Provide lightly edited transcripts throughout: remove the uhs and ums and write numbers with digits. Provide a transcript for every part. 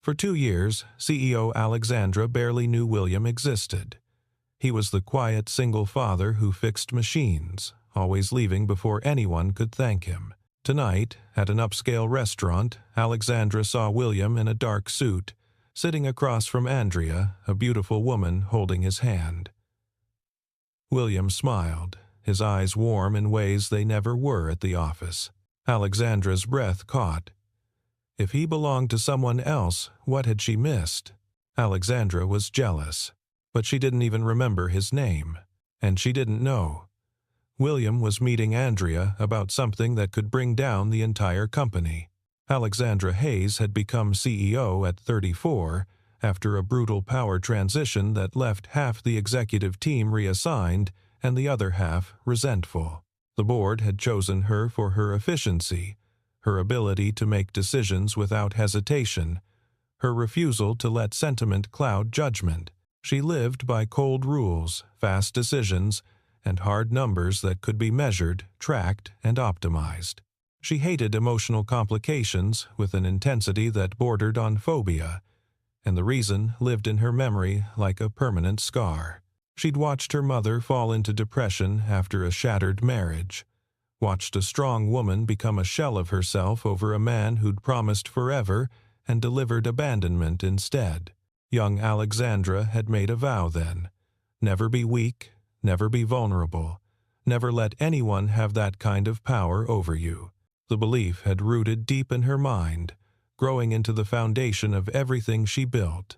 For 2 years, CEO Alexandra barely knew William existed. He was the quiet single father who fixed machines, always leaving before anyone could thank him. Tonight, at an upscale restaurant, Alexandra saw William in a dark suit, sitting across from Andrea, a beautiful woman holding his hand. William smiled, his eyes warm in ways they never were at the office. Alexandra's breath caught. If he belonged to someone else, what had she missed? Alexandra was jealous, but she didn't even remember his name, and she didn't know. William was meeting Andrea about something that could bring down the entire company. Alexandra Hayes had become CEO at 34 after a brutal power transition that left half the executive team reassigned and the other half resentful. The board had chosen her for her efficiency, her ability to make decisions without hesitation, her refusal to let sentiment cloud judgment. She lived by cold rules, fast decisions, and hard numbers that could be measured, tracked, and optimized. She hated emotional complications with an intensity that bordered on phobia, and the reason lived in her memory like a permanent scar. She'd watched her mother fall into depression after a shattered marriage, watched a strong woman become a shell of herself over a man who'd promised forever and delivered abandonment instead. Young Alexandra had made a vow then: never be weak, never be vulnerable, never let anyone have that kind of power over you. The belief had rooted deep in her mind, growing into the foundation of everything she built.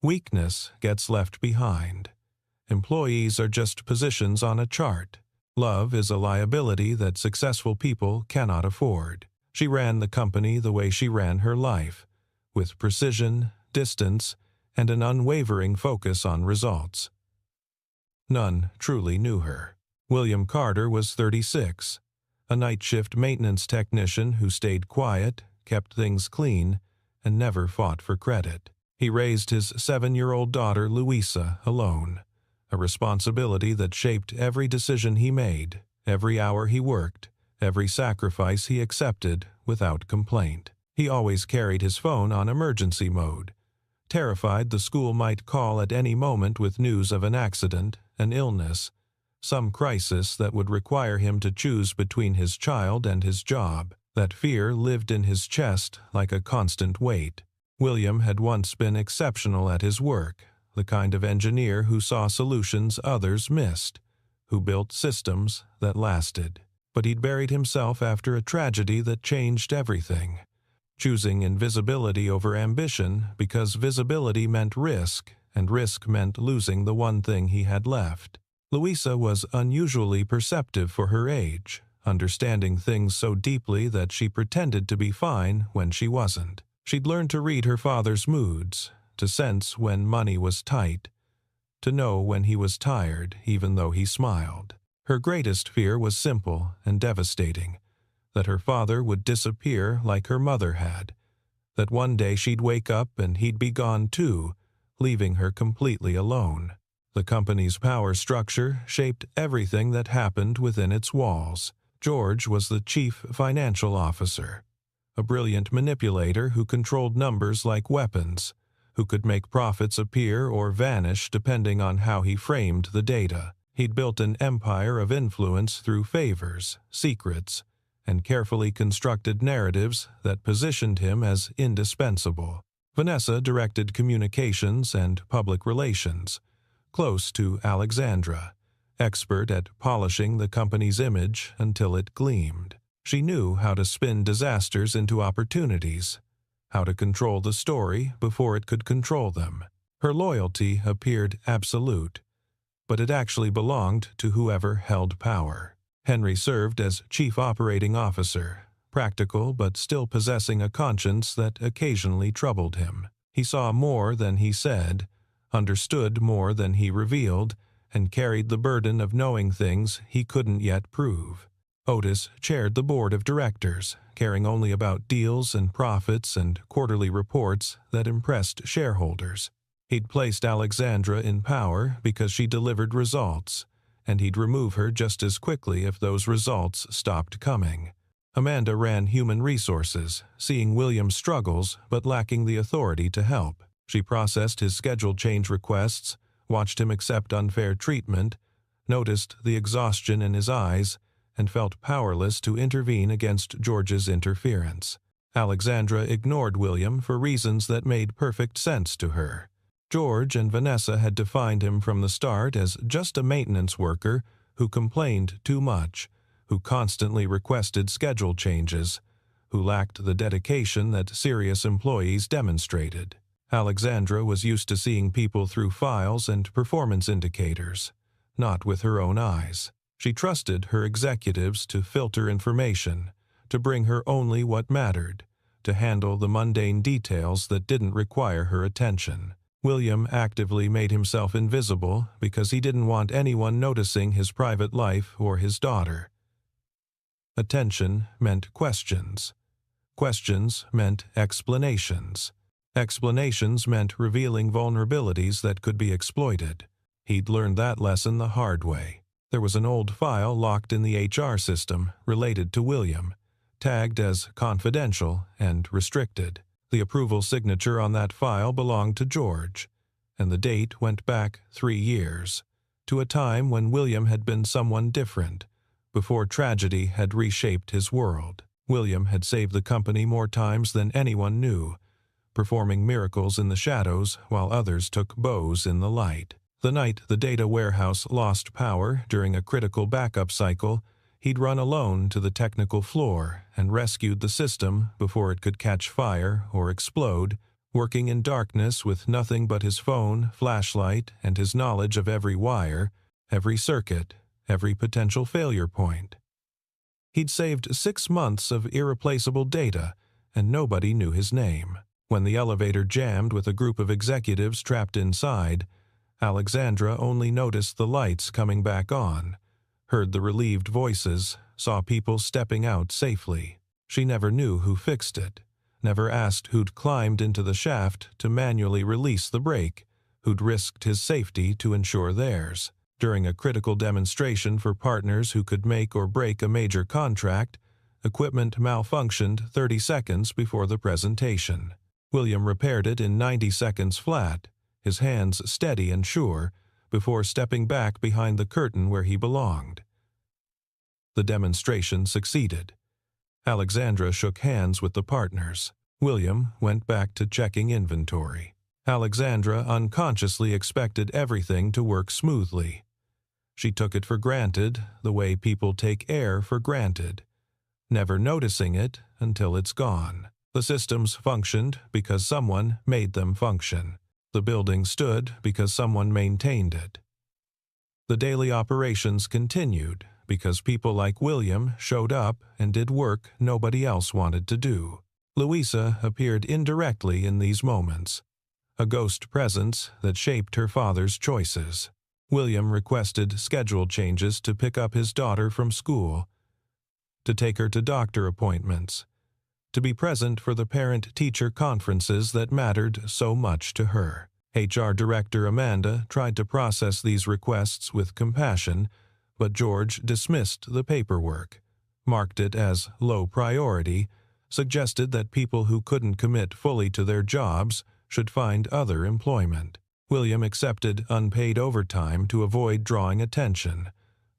Weakness gets left behind. Employees are just positions on a chart. Love is a liability that successful people cannot afford. She ran the company the way she ran her life, with precision, distance, and an unwavering focus on results. None truly knew her. William Carter was 36, a night shift maintenance technician who stayed quiet, kept things clean, and never fought for credit. He raised his 7-year-old daughter Louisa alone, a responsibility that shaped every decision he made, every hour he worked, every sacrifice he accepted without complaint. He always carried his phone on emergency mode, terrified the school might call at any moment with news of an accident, an illness, some crisis that would require him to choose between his child and his job. That fear lived in his chest like a constant weight. William had once been exceptional at his work, the kind of engineer who saw solutions others missed, who built systems that lasted. But he'd buried himself after a tragedy that changed everything, choosing invisibility over ambition because visibility meant risk, and risk meant losing the one thing he had left. Louisa was unusually perceptive for her age, understanding things so deeply that she pretended to be fine when she wasn't. She'd learned to read her father's moods, to sense when money was tight, to know when he was tired even though he smiled. Her greatest fear was simple and devastating: that her father would disappear like her mother had, that one day she'd wake up and he'd be gone too, leaving her completely alone. The company's power structure shaped everything that happened within its walls. George was the chief financial officer, a brilliant manipulator who controlled numbers like weapons, who could make profits appear or vanish depending on how he framed the data. He'd built an empire of influence through favors, secrets, and carefully constructed narratives that positioned him as indispensable. Vanessa directed communications and public relations, close to Alexandra, expert at polishing the company's image until it gleamed. She knew how to spin disasters into opportunities, how to control the story before it could control them. Her loyalty appeared absolute, but it actually belonged to whoever held power. Henry served as chief operating officer, practical but still possessing a conscience that occasionally troubled him. He saw more than he said, understood more than he revealed, and carried the burden of knowing things he couldn't yet prove. Otis chaired the board of directors, caring only about deals and profits and quarterly reports that impressed shareholders. He'd placed Alexandra in power because she delivered results, and he'd remove her just as quickly if those results stopped coming. Amanda ran human resources, seeing William's struggles but lacking the authority to help. She processed his schedule change requests, watched him accept unfair treatment, noticed the exhaustion in his eyes, and felt powerless to intervene against George's interference. Alexandra ignored William for reasons that made perfect sense to her. George and Vanessa had defined him from the start as just a maintenance worker who complained too much, who constantly requested schedule changes, who lacked the dedication that serious employees demonstrated. Alexandra was used to seeing people through files and performance indicators, not with her own eyes. She trusted her executives to filter information, to bring her only what mattered, to handle the mundane details that didn't require her attention. William actively made himself invisible because he didn't want anyone noticing his private life or his daughter. Attention meant questions. Questions meant explanations. Explanations meant revealing vulnerabilities that could be exploited. He'd learned that lesson the hard way. There was an old file locked in the HR system related to William, tagged as confidential and restricted. The approval signature on that file belonged to George, and the date went back 3 years, to a time when William had been someone different, before tragedy had reshaped his world. William had saved the company more times than anyone knew, performing miracles in the shadows while others took bows in the light. The night the data warehouse lost power during a critical backup cycle, he'd run alone to the technical floor and rescued the system before it could catch fire or explode, working in darkness with nothing but his phone, flashlight, and his knowledge of every wire, every circuit, every potential failure point. He'd saved 6 months of irreplaceable data, and nobody knew his name. When the elevator jammed with a group of executives trapped inside, Alexandra only noticed the lights coming back on, heard the relieved voices, saw people stepping out safely. She never knew who fixed it, never asked who'd climbed into the shaft to manually release the brake, who'd risked his safety to ensure theirs. During a critical demonstration for partners who could make or break a major contract, equipment malfunctioned 30 seconds before the presentation. William repaired it in 90 seconds flat, his hands steady and sure, before stepping back behind the curtain where he belonged. The demonstration succeeded. Alexandra shook hands with the partners. William went back to checking inventory. Alexandra unconsciously expected everything to work smoothly. She took it for granted, the way people take air for granted, never noticing it until it's gone. The systems functioned because someone made them function. The building stood because someone maintained it. The daily operations continued because people like William showed up and did work nobody else wanted to do. Louisa appeared indirectly in these moments, a ghost presence that shaped her father's choices. William requested schedule changes to pick up his daughter from school, to take her to doctor appointments, to be present for the parent-teacher conferences that mattered so much to her. HR Director Amanda tried to process these requests with compassion, but George dismissed the paperwork, marked it as low priority, suggested that people who couldn't commit fully to their jobs should find other employment. William accepted unpaid overtime to avoid drawing attention,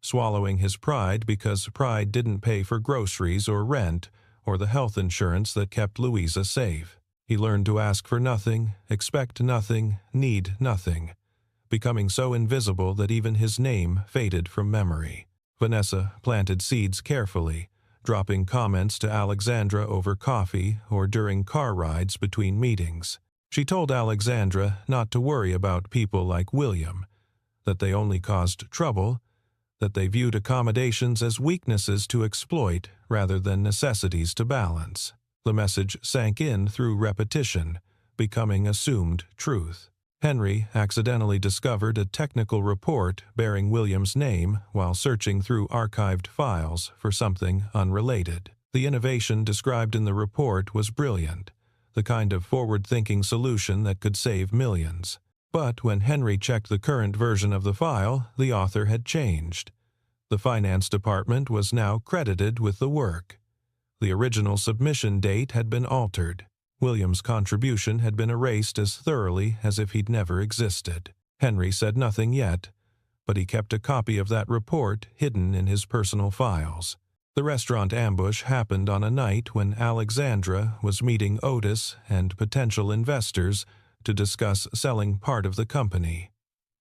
swallowing his pride because pride didn't pay for groceries or rent or the health insurance that kept Louisa safe. He learned to ask for nothing, expect nothing, need nothing, becoming so invisible that even his name faded from memory. Vanessa planted seeds carefully, dropping comments to Alexandra over coffee or during car rides between meetings. She told Alexandra not to worry about people like William, that they only caused trouble, that they viewed accommodations as weaknesses to exploit rather than necessities to balance. The message sank in through repetition, becoming assumed truth. Henry accidentally discovered a technical report bearing William's name while searching through archived files for something unrelated. The innovation described in the report was brilliant, the kind of forward-thinking solution that could save millions. But when Henry checked the current version of the file, the author had changed. The finance department was now credited with the work. The original submission date had been altered. William's contribution had been erased as thoroughly as if he'd never existed. Henry said nothing yet, but he kept a copy of that report hidden in his personal files. The restaurant ambush happened on a night when Alexandra was meeting Otis and potential investors to discuss selling part of the company,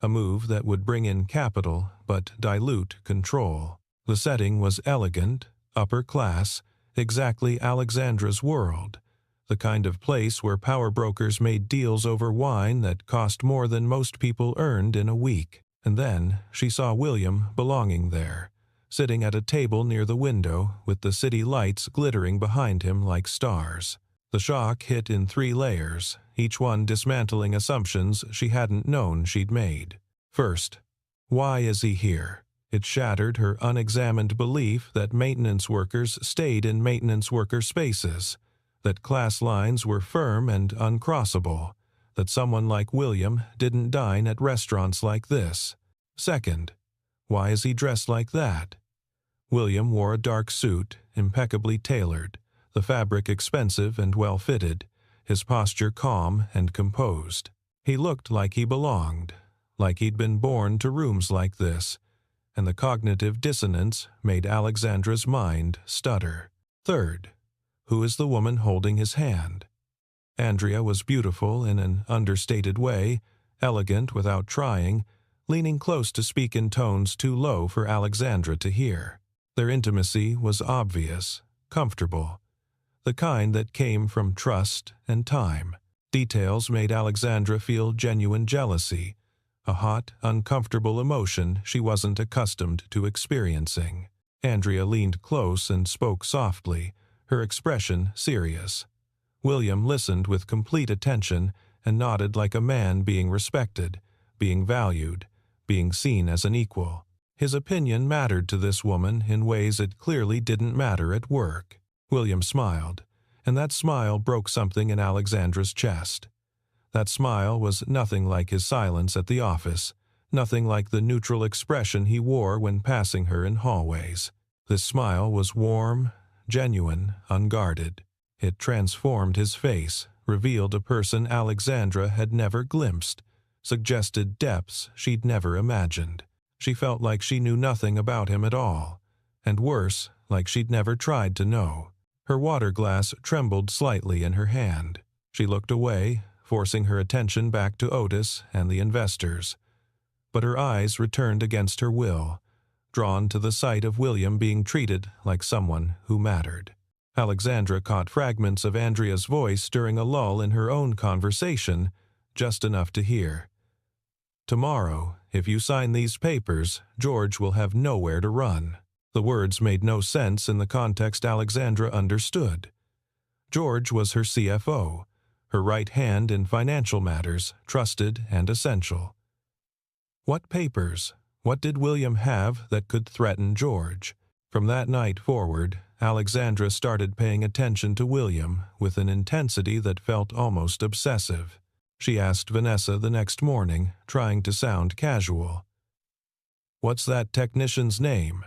a move that would bring in capital but dilute control. The setting was elegant, upper class, exactly Alexandra's world, the kind of place where power brokers made deals over wine that cost more than most people earned in a week. And then she saw William belonging there, sitting at a table near the window with the city lights glittering behind him like stars. The shock hit in 3 layers, each one dismantling assumptions she hadn't known she'd made. First, why is he here? It shattered her unexamined belief that maintenance workers stayed in maintenance worker spaces, that class lines were firm and uncrossable, that someone like William didn't dine at restaurants like this. Second, why is he dressed like that? William wore a dark suit, impeccably tailored, the fabric expensive and well-fitted, his posture calm and composed. He looked like he belonged, like he'd been born to rooms like this, and the cognitive dissonance made Alexandra's mind stutter. Third, who is the woman holding his hand? Andrea was beautiful in an understated way, elegant without trying, leaning close to speak in tones too low for Alexandra to hear. Their intimacy was obvious, comfortable, the kind that came from trust and time. Details made Alexandra feel genuine jealousy, a hot, uncomfortable emotion she wasn't accustomed to experiencing. Andrea leaned close and spoke softly, her expression serious. William listened with complete attention and nodded like a man being respected, being valued, being seen as an equal. His opinion mattered to this woman in ways it clearly didn't matter at work. William smiled, and that smile broke something in Alexandra's chest. That smile was nothing like his silence at the office, nothing like the neutral expression he wore when passing her in hallways. This smile was warm, genuine, unguarded. It transformed his face, revealed a person Alexandra had never glimpsed, suggested depths she'd never imagined. She felt like she knew nothing about him at all, and worse, like she'd never tried to know. Her water glass trembled slightly in her hand. She looked away, forcing her attention back to Otis and the investors. But her eyes returned against her will, drawn to the sight of William being treated like someone who mattered. Alexandra caught fragments of Andrea's voice during a lull in her own conversation, just enough to hear. "Tomorrow, if you sign these papers, George will have nowhere to run." The words made no sense in the context Alexandra understood. George was her CFO, her right hand in financial matters, trusted and essential. What papers? What did William have that could threaten George? From that night forward, Alexandra started paying attention to William with an intensity that felt almost obsessive. She asked Vanessa the next morning, trying to sound casual. "What's that technician's name?"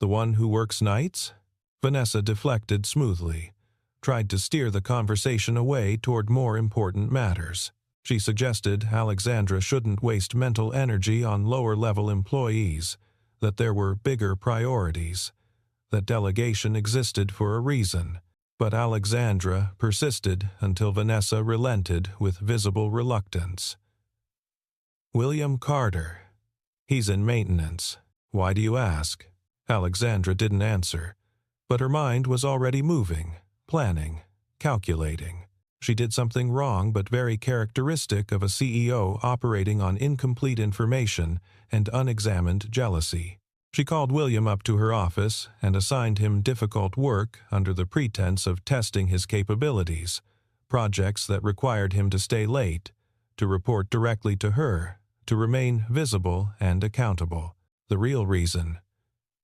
"The one who works nights?" Vanessa deflected smoothly, tried to steer the conversation away toward more important matters. She suggested Alexandra shouldn't waste mental energy on lower-level employees, that there were bigger priorities, that delegation existed for a reason. But Alexandra persisted until Vanessa relented with visible reluctance. "William Carter. He's in maintenance. Why do you ask?" Alexandra didn't answer, but her mind was already moving, planning, calculating. She did something wrong but very characteristic of a CEO operating on incomplete information and unexamined jealousy. She called William up to her office and assigned him difficult work under the pretense of testing his capabilities, projects that required him to stay late, to report directly to her, to remain visible and accountable. The real reason: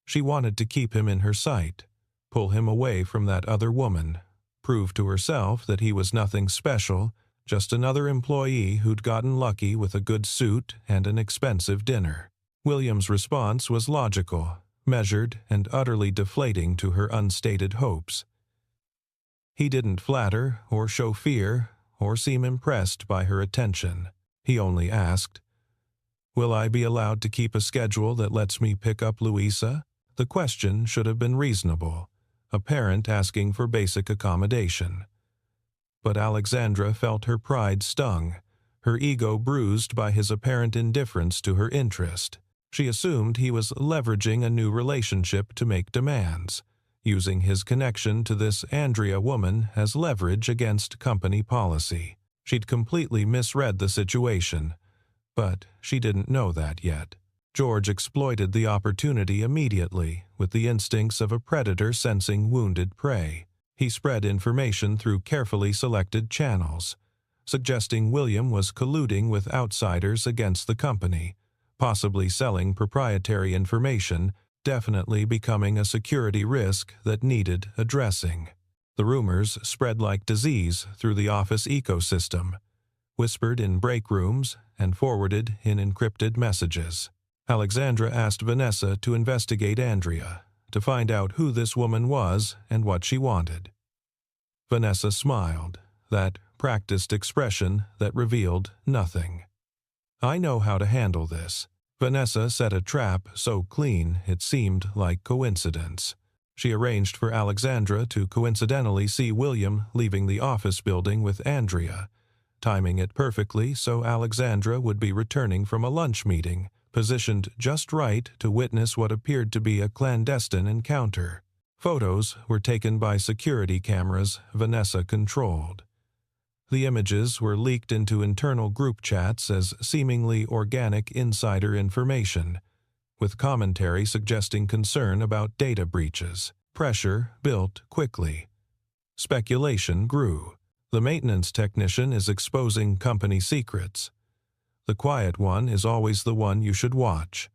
she wanted to keep him in her sight, pull him away from that other woman, prove to herself that he was nothing special, just another employee who'd gotten lucky with a good suit and an expensive dinner. William's response was logical, measured and utterly deflating to her unstated hopes. He didn't flatter or show fear or seem impressed by her attention. He only asked, "Will I be allowed to keep a schedule that lets me pick up Louisa?" The question should have been reasonable, a parent asking for basic accommodation. But Alexandra felt her pride stung, her ego bruised by his apparent indifference to her interest. She assumed he was leveraging a new relationship to make demands, using his connection to this Andrea woman as leverage against company policy. She'd completely misread the situation, but she didn't know that yet. George exploited the opportunity immediately, with the instincts of a predator sensing wounded prey. He spread information through carefully selected channels, suggesting William was colluding with outsiders against the company, possibly selling proprietary information, definitely becoming a security risk that needed addressing. The rumors spread like disease through the office ecosystem, whispered in break rooms and forwarded in encrypted messages. Alexandra asked Vanessa to investigate Andrea, to find out who this woman was and what she wanted. Vanessa smiled, that practiced expression that revealed nothing. "I know how to handle this." Vanessa set a trap so clean it seemed like coincidence. She arranged for Alexandra to coincidentally see William leaving the office building with Andrea, timing it perfectly so Alexandra would be returning from a lunch meeting, positioned just right to witness what appeared to be a clandestine encounter. Photos were taken by security cameras Vanessa controlled. The images were leaked into internal group chats as seemingly organic insider information, with commentary suggesting concern about data breaches. Pressure built quickly. Speculation grew. The maintenance technician is exposing company secrets. The quiet one is always the one you should watch.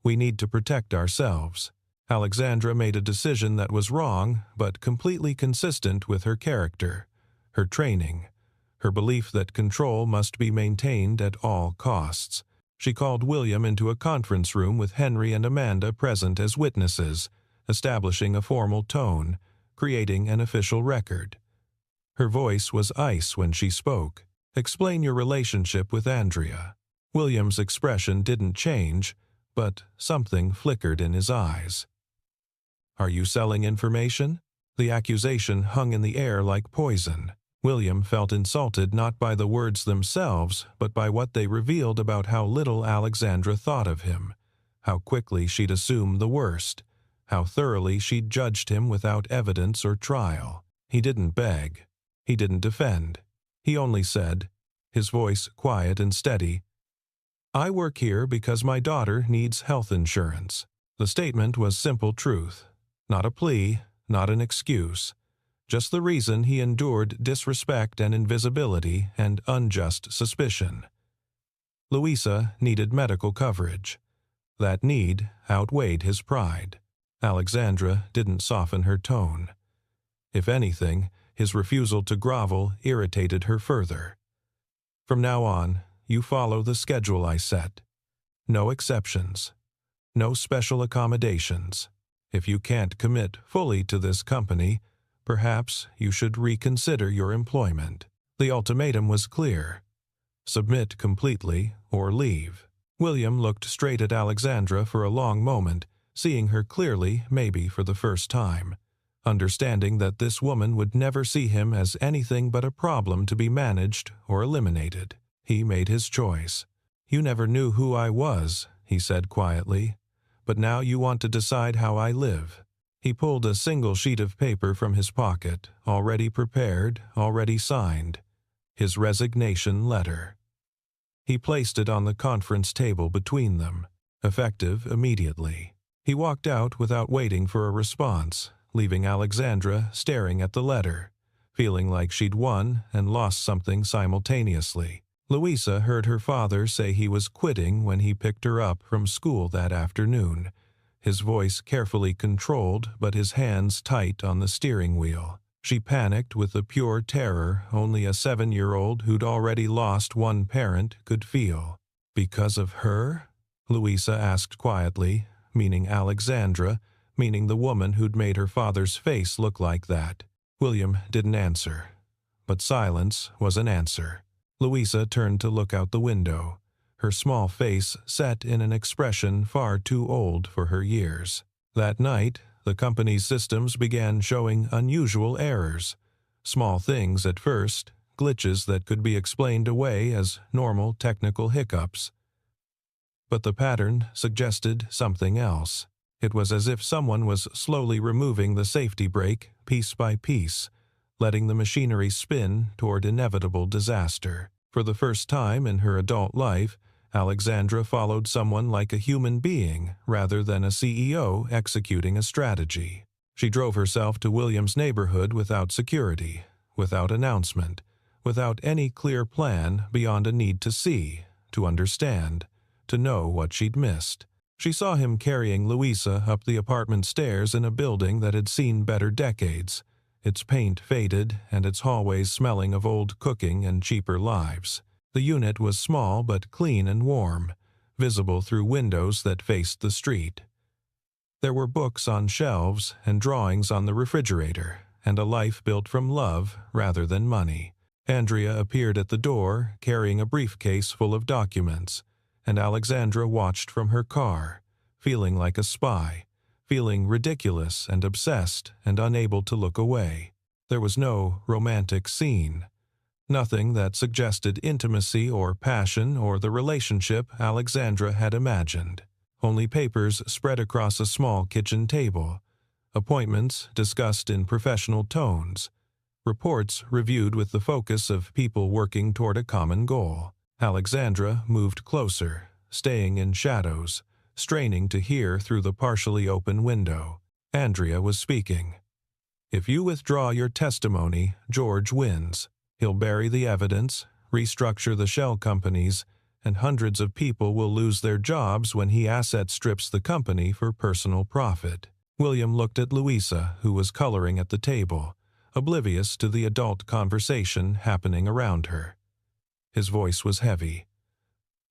We need to protect ourselves. Alexandra made a decision that was wrong, but completely consistent with her character, her training, her belief that control must be maintained at all costs. She called William into a conference room with Henry and Amanda present as witnesses, establishing a formal tone, creating an official record. Her voice was ice when she spoke. "Explain your relationship with Andrea." William's expression didn't change, but something flickered in his eyes. "Are you selling information?" The accusation hung in the air like poison. William felt insulted not by the words themselves, but by what they revealed about how little Alexandra thought of him, how quickly she'd assumed the worst, how thoroughly she'd judged him without evidence or trial. He didn't beg. He didn't defend. He only said, his voice quiet and steady, "I work here because my daughter needs health insurance." The statement was simple truth, not a plea, not an excuse, just the reason he endured disrespect and invisibility and unjust suspicion. Louisa needed medical coverage. That need outweighed his pride. Alexandra didn't soften her tone. If anything, his refusal to grovel irritated her further. "From now on, you follow the schedule I set. No exceptions. No special accommodations. If you can't commit fully to this company, perhaps you should reconsider your employment." The ultimatum was clear. Submit completely or leave. William looked straight at Alexandra for a long moment, seeing her clearly, maybe for the first time, understanding that this woman would never see him as anything but a problem to be managed or eliminated. He made his choice. "You never knew who I was," he said quietly, "but now you want to decide how I live." He pulled a single sheet of paper from his pocket, already prepared, already signed, his resignation letter. He placed it on the conference table between them, effective immediately. He walked out without waiting for a response, leaving Alexandra staring at the letter, feeling like she'd won and lost something simultaneously. Louisa heard her father say he was quitting when he picked her up from school that afternoon, his voice carefully controlled but his hands tight on the steering wheel. She panicked with the pure terror only a 7-year-old who'd already lost one parent could feel. "Because of her?" Louisa asked quietly, meaning Alexandra, meaning the woman who'd made her father's face look like that. William didn't answer. But silence was an answer. Louisa turned to look out the window, her small face set in an expression far too old for her years. That night, the company's systems began showing unusual errors. Small things at first, glitches that could be explained away as normal technical hiccups. But the pattern suggested something else. It was as if someone was slowly removing the safety brake piece by piece, letting the machinery spin toward inevitable disaster. For the first time in her adult life, Alexandra followed someone like a human being rather than a CEO executing a strategy. She drove herself to William's neighborhood without security, without announcement, without any clear plan beyond a need to see, to understand, to know what she'd missed. She saw him carrying Louisa up the apartment stairs in a building that had seen better decades, its paint faded and its hallways smelling of old cooking and cheaper lives. The unit was small but clean and warm, visible through windows that faced the street. There were books on shelves and drawings on the refrigerator, and a life built from love rather than money. Andrea appeared at the door, carrying a briefcase full of documents, and Alexandra watched from her car, feeling like a spy, feeling ridiculous and obsessed and unable to look away. There was no romantic scene. Nothing that suggested intimacy or passion or the relationship Alexandra had imagined. Only papers spread across a small kitchen table, appointments discussed in professional tones, reports reviewed with the focus of people working toward a common goal. Alexandra moved closer, staying in shadows, straining to hear through the partially open window. Andrea was speaking. "If you withdraw your testimony, George wins. He'll bury the evidence, restructure the shell companies, and hundreds of people will lose their jobs when he asset strips the company for personal profit." William looked at Louisa, who was coloring at the table, oblivious to the adult conversation happening around her. His voice was heavy.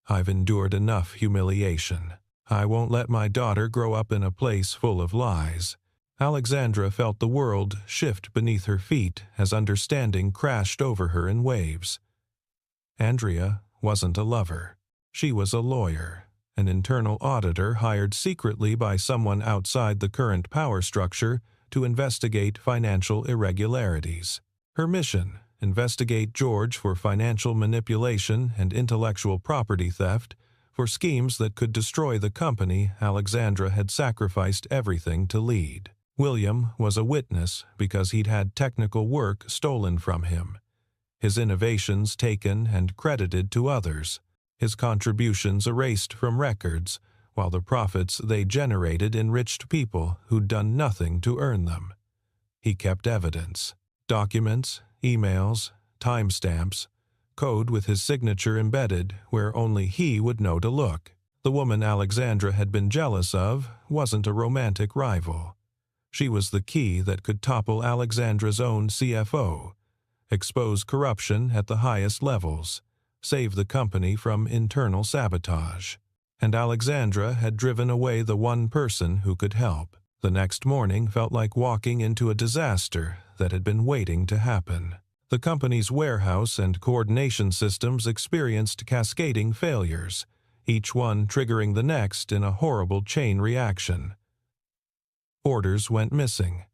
"I've endured enough humiliation. I won't let my daughter grow up in a place full of lies." Alexandra felt the world shift beneath her feet as understanding crashed over her in waves. Andrea wasn't a lover. She was a lawyer, an internal auditor hired secretly by someone outside the current power structure to investigate financial irregularities. Her mission: investigate George for financial manipulation and intellectual property theft, for schemes that could destroy the company Alexandra had sacrificed everything to lead. William was a witness because he'd had technical work stolen from him, his innovations taken and credited to others, his contributions erased from records, while the profits they generated enriched people who'd done nothing to earn them. He kept evidence: documents, emails, timestamps, code with his signature embedded where only he would know to look. The woman Alexandra had been jealous of wasn't a romantic rival. She was the key that could topple Alexandra's own CFO, expose corruption at the highest levels, save the company from internal sabotage. And Alexandra had driven away the one person who could help. The next morning felt like walking into a disaster that had been waiting to happen. The company's warehouse and coordination systems experienced cascading failures, each one triggering the next in a horrible chain reaction. Orders went missing.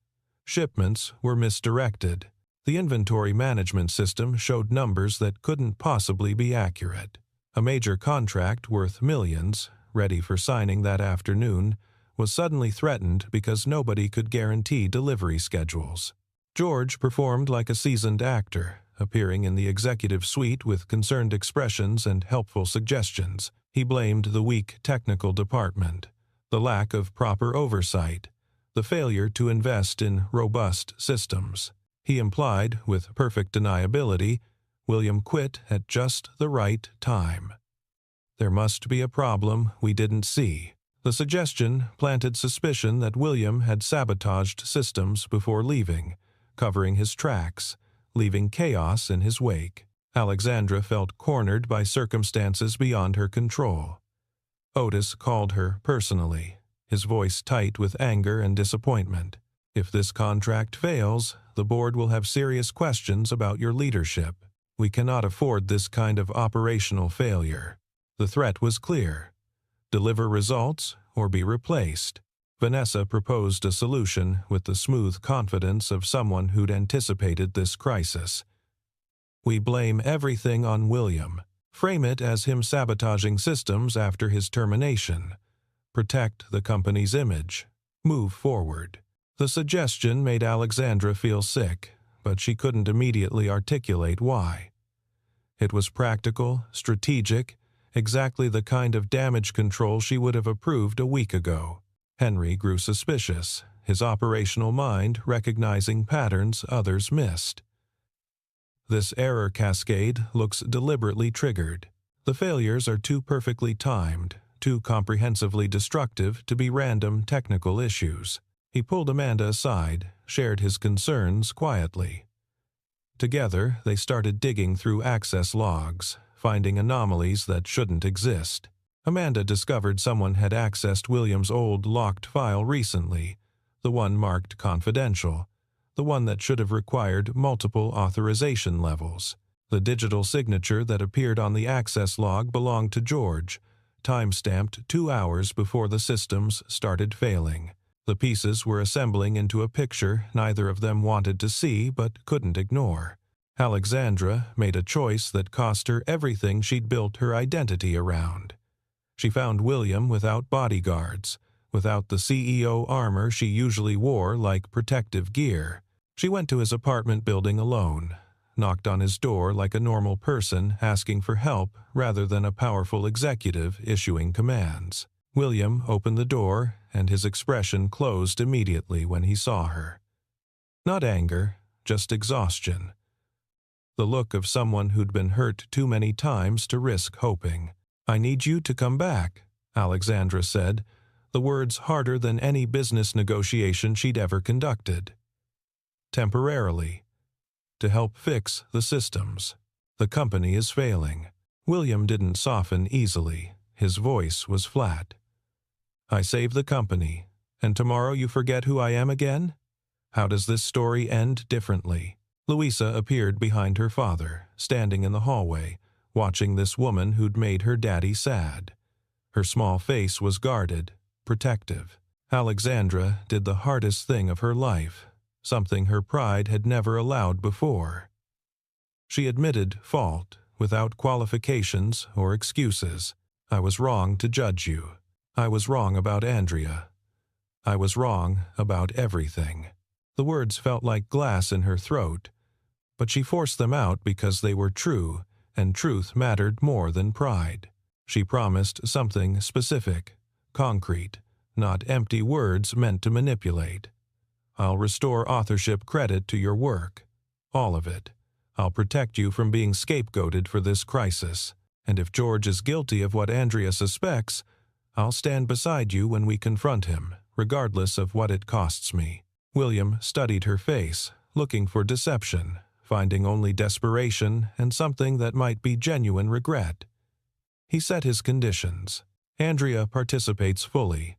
Shipments were misdirected. The inventory management system showed numbers that couldn't possibly be accurate. A major contract worth millions, ready for signing that afternoon, was suddenly threatened because nobody could guarantee delivery schedules. George performed like a seasoned actor, appearing in the executive suite with concerned expressions and helpful suggestions. He blamed the weak technical department, the lack of proper oversight, the failure to invest in robust systems. He implied, with perfect deniability, William quit at just the right time. There must be a problem we didn't see. The suggestion planted suspicion that William had sabotaged systems before leaving, covering his tracks, leaving chaos in his wake. Alexandra felt cornered by circumstances beyond her control. Otis called her personally. his voice tight with anger and disappointment. "If this contract fails, the board will have serious questions about your leadership. We cannot afford this kind of operational failure." The threat was clear. Deliver results or be replaced. Vanessa proposed a solution with the smooth confidence of someone who'd anticipated this crisis. "We blame everything on William. Frame it as him sabotaging systems after his termination. Protect the company's image. Move forward." The suggestion made Alexandra feel sick, but she couldn't immediately articulate why. It was practical, strategic, exactly the kind of damage control she would have approved a week ago. Henry grew suspicious, his operational mind recognizing patterns others missed. "This error cascade looks deliberately triggered. The failures are too perfectly timed, too comprehensively destructive to be random technical issues." He pulled Amanda aside, shared his concerns quietly. Together, they started digging through access logs, finding anomalies that shouldn't exist. Amanda discovered someone had accessed William's old locked file recently, the one marked confidential, the one that should have required multiple authorization levels. The digital signature that appeared on the access log belonged to George, time-stamped 2 hours before the systems started failing. The pieces were assembling into a picture neither of them wanted to see but couldn't ignore. Alexandra made a choice that cost her everything she'd built her identity around. She found William without bodyguards, without the CEO armor she usually wore like protective gear. She went to his apartment building alone, knocked on his door like a normal person asking for help rather than a powerful executive issuing commands. William opened the door, and his expression closed immediately when he saw her. Not anger, just exhaustion. The look of someone who'd been hurt too many times to risk hoping. "I need you to come back," Alexandra said, the words harder than any business negotiation she'd ever conducted. "Temporarily. To help fix the systems. The company is failing." William didn't soften easily. His voice was flat. "I save the company, and tomorrow you forget who I am again? How does this story end differently?" Louisa appeared behind her father, standing in the hallway, watching this woman who'd made her daddy sad. Her small face was guarded, protective. Alexandra did the hardest thing of her life, something her pride had never allowed before. She admitted fault, without qualifications or excuses. "I was wrong to judge you. I was wrong about Andrea. I was wrong about everything." The words felt like glass in her throat, but she forced them out because they were true, and truth mattered more than pride. She promised something specific, concrete, not empty words meant to manipulate. "I'll restore authorship credit to your work. All of it. I'll protect you from being scapegoated for this crisis. And if George is guilty of what Andrea suspects, I'll stand beside you when we confront him, regardless of what it costs me." William studied her face, looking for deception, finding only desperation and something that might be genuine regret. He set his conditions. Andrea participates fully.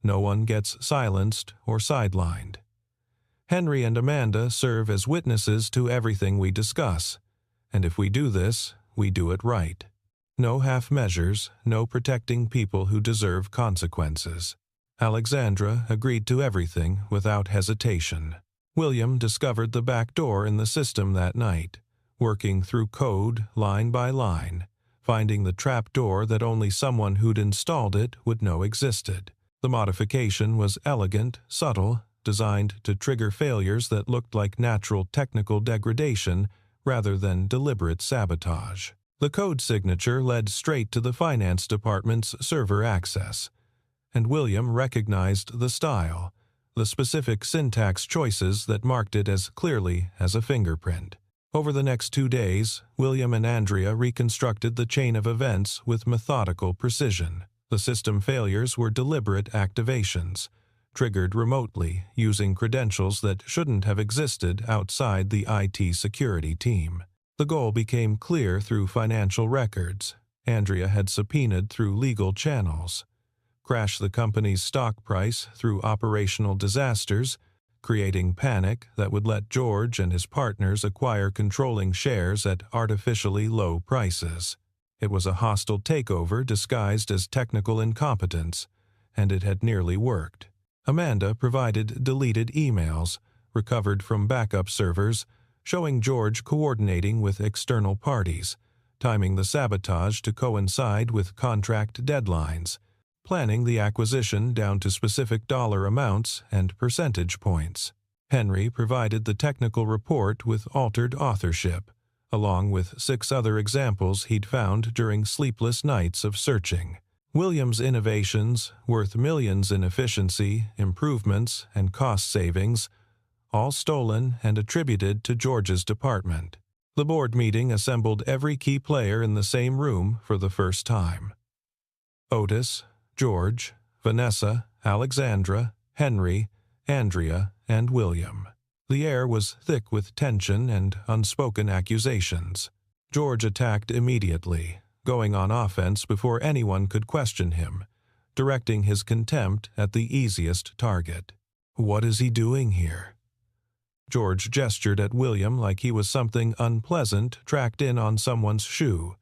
No one gets silenced or sidelined. Henry and Amanda serve as witnesses to everything we discuss, and if we do this, we do it right. No half measures, no protecting people who deserve consequences. Alexandra agreed to everything without hesitation. William discovered the back door in the system that night, working through code line by line, finding the trap door that only someone who'd installed it would know existed. The modification was elegant, subtle, designed to trigger failures that looked like natural technical degradation rather than deliberate sabotage. The code signature led straight to the finance department's server access, and William recognized the style, the specific syntax choices that marked it as clearly as a fingerprint. Over the next 2 days, William and Andrea reconstructed the chain of events with methodical precision. The system failures were deliberate activations, triggered remotely using credentials that shouldn't have existed outside the IT security team. The goal became clear through financial records Andrea had subpoenaed through legal channels. crash the company's stock price through operational disasters, creating panic that would let George and his partners acquire controlling shares at artificially low prices. It was a hostile takeover disguised as technical incompetence, and it had nearly worked. Amanda provided deleted emails, recovered from backup servers, showing George coordinating with external parties, timing the sabotage to coincide with contract deadlines, planning the acquisition down to specific dollar amounts and percentage points. Henry provided the technical report with altered authorship, along with 6 other examples he'd found during sleepless nights of searching. William's innovations, worth millions in efficiency, improvements, and cost savings, all stolen and attributed to George's department. The board meeting assembled every key player in the same room for the first time. Otis, George, Vanessa, Alexandra, Henry, Andrea, and William. The air was thick with tension and unspoken accusations. George attacked immediately, going on offense before anyone could question him, directing his contempt at the easiest target. "What is he doing here?" George gestured at William like he was something unpleasant tracked in on someone's shoe.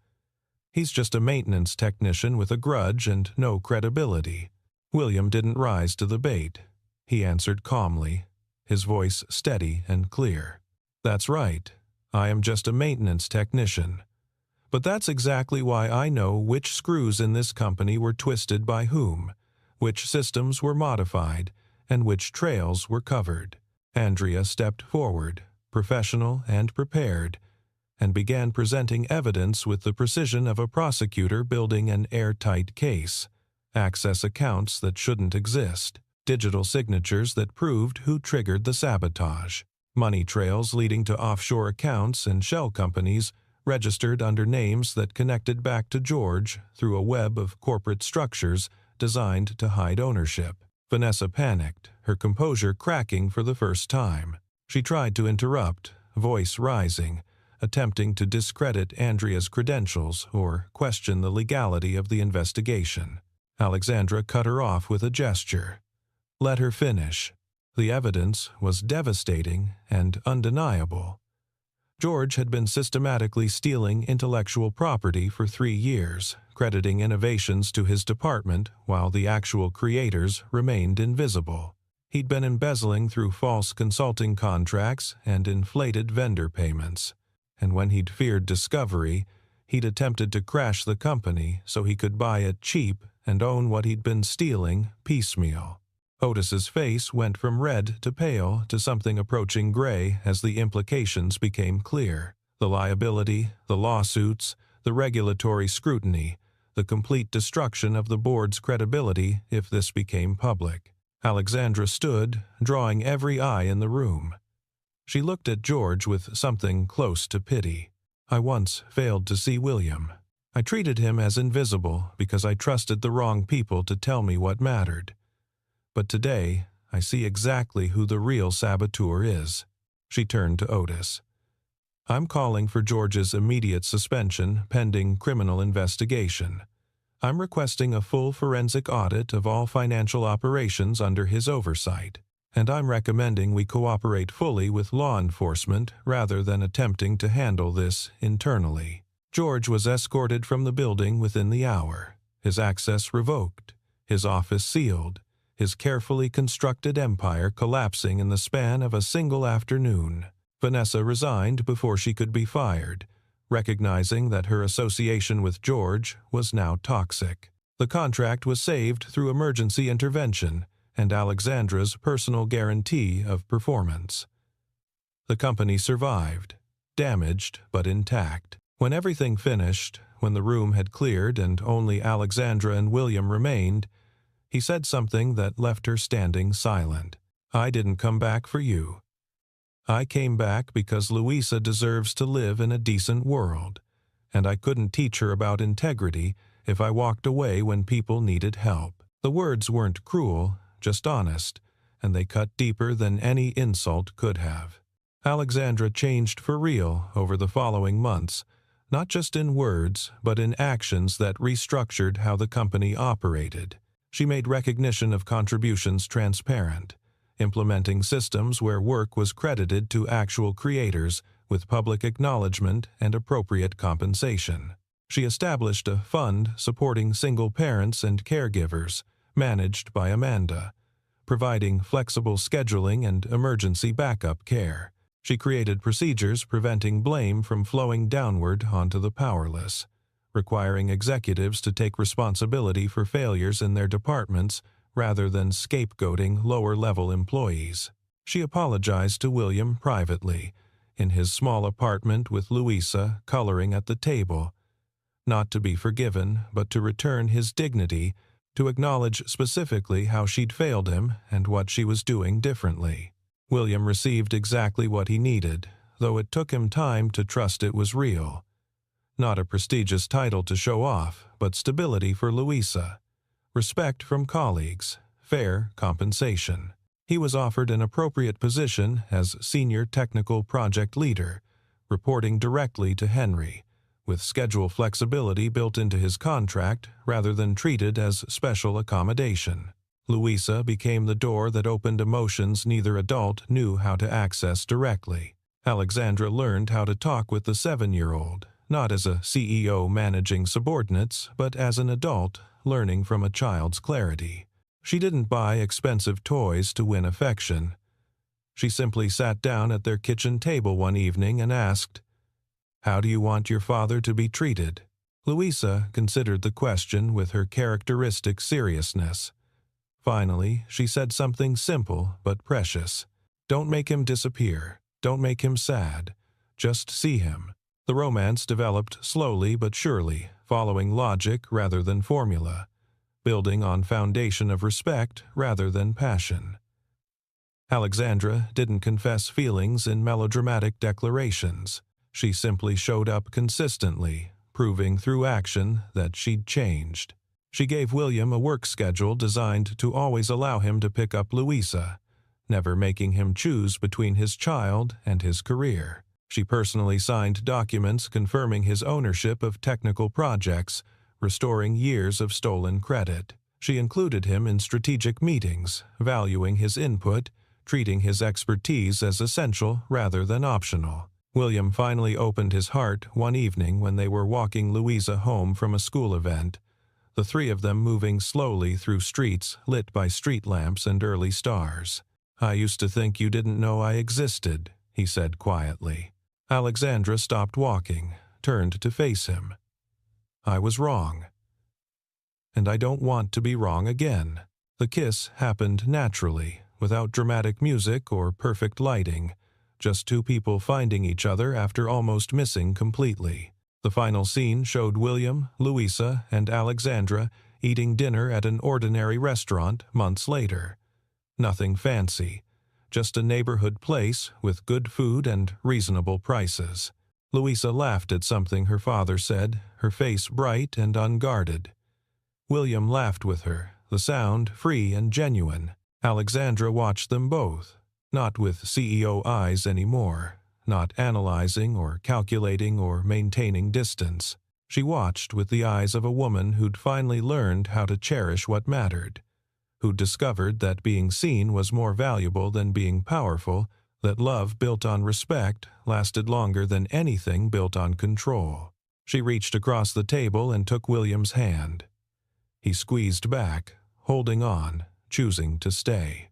"He's just a maintenance technician with a grudge and no credibility." William didn't rise to the bait. He answered calmly, his voice steady and clear. "That's right. I am just a maintenance technician. But that's exactly why I know which screws in this company were twisted by whom, which systems were modified, and which trails were covered." Andrea stepped forward, professional and prepared, and began presenting evidence with the precision of a prosecutor building an airtight case. Access accounts that shouldn't exist, digital signatures that proved who triggered the sabotage, money trails leading to offshore accounts and shell companies registered under names that connected back to George through a web of corporate structures designed to hide ownership. Vanessa panicked, her composure cracking for the first time. She tried to interrupt, voice rising, attempting to discredit Andrea's credentials or question the legality of the investigation. Alexandra cut her off with a gesture. "Let her finish." The evidence was devastating and undeniable. George had been systematically stealing intellectual property for 3 years, crediting innovations to his department while the actual creators remained invisible. He'd been embezzling through false consulting contracts and inflated vendor payments. And when he'd feared discovery, he'd attempted to crash the company so he could buy it cheap and own what he'd been stealing piecemeal. Otis's face went from red to pale to something approaching gray as the implications became clear. The liability, the lawsuits, the regulatory scrutiny, the complete destruction of the board's credibility if this became public. Alexandra stood, drawing every eye in the room. She looked at George with something close to pity. "I once failed to see William. I treated him as invisible because I trusted the wrong people to tell me what mattered. But today, I see exactly who the real saboteur is." She turned to Otis. "I'm calling for George's immediate suspension pending criminal investigation. I'm requesting a full forensic audit of all financial operations under his oversight, and I'm recommending we cooperate fully with law enforcement rather than attempting to handle this internally." George was escorted from the building within the hour, his access revoked, his office sealed, his carefully constructed empire collapsing in the span of a single afternoon. Vanessa resigned before she could be fired, recognizing that her association with George was now toxic. The contract was saved through emergency intervention and Alexandra's personal guarantee of performance. The company survived, damaged but intact. When everything finished, when the room had cleared and only Alexandra and William remained, he said something that left her standing silent. "I didn't come back for you. I came back because Louisa deserves to live in a decent world, and I couldn't teach her about integrity if I walked away when people needed help." The words weren't cruel, just honest, and they cut deeper than any insult could have. Alexandra changed for real over the following months, not just in words, but in actions that restructured how the company operated. She made recognition of contributions transparent, implementing systems where work was credited to actual creators with public acknowledgement and appropriate compensation. She established a fund supporting single parents and caregivers, managed by Amanda, providing flexible scheduling and emergency backup care. She created procedures preventing blame from flowing downward onto the powerless, requiring executives to take responsibility for failures in their departments rather than scapegoating lower-level employees. She apologized to William privately, in his small apartment with Louisa coloring at the table, not to be forgiven, but to return his dignity, to acknowledge specifically how she'd failed him and what she was doing differently. William received exactly what he needed, though it took him time to trust it was real. Not a prestigious title to show off, but stability for Louisa, respect from colleagues, fair compensation. He was offered an appropriate position as Senior Technical Project Leader, reporting directly to Henry, with schedule flexibility built into his contract rather than treated as special accommodation. Louisa became the door that opened emotions neither adult knew how to access directly. Alexandra learned how to talk with the 7-year-old, not as a CEO managing subordinates, but as an adult learning from a child's clarity. She didn't buy expensive toys to win affection. She simply sat down at their kitchen table one evening and asked, "How do you want your father to be treated?" Louisa considered the question with her characteristic seriousness. Finally, she said something simple but precious. "Don't make him disappear. Don't make him sad. Just see him." The romance developed slowly but surely, following logic rather than formula, building on foundation of respect rather than passion. Alexandra didn't confess feelings in melodramatic declarations. She simply showed up consistently, proving through action that she'd changed. She gave William a work schedule designed to always allow him to pick up Louisa, never making him choose between his child and his career. She personally signed documents confirming his ownership of technical projects, restoring years of stolen credit. She included him in strategic meetings, valuing his input, treating his expertise as essential rather than optional. William finally opened his heart one evening when they were walking Louisa home from a school event, the three of them moving slowly through streets lit by street lamps and early stars. "I used to think you didn't know I existed," he said quietly. Alexandra stopped walking, turned to face him. "I was wrong. And I don't want to be wrong again." The kiss happened naturally, without dramatic music or perfect lighting, just two people finding each other after almost missing completely. The final scene showed William, Louisa, and Alexandra eating dinner at an ordinary restaurant months later. Nothing fancy, just a neighborhood place with good food and reasonable prices. Louisa laughed at something her father said, her face bright and unguarded. William laughed with her, the sound free and genuine. Alexandra watched them both, not with CEO eyes anymore, not analyzing or calculating or maintaining distance. She watched with the eyes of a woman who'd finally learned how to cherish what mattered, who'd discovered that being seen was more valuable than being powerful, that love built on respect lasted longer than anything built on control. She reached across the table and took William's hand. He squeezed back, holding on, choosing to stay.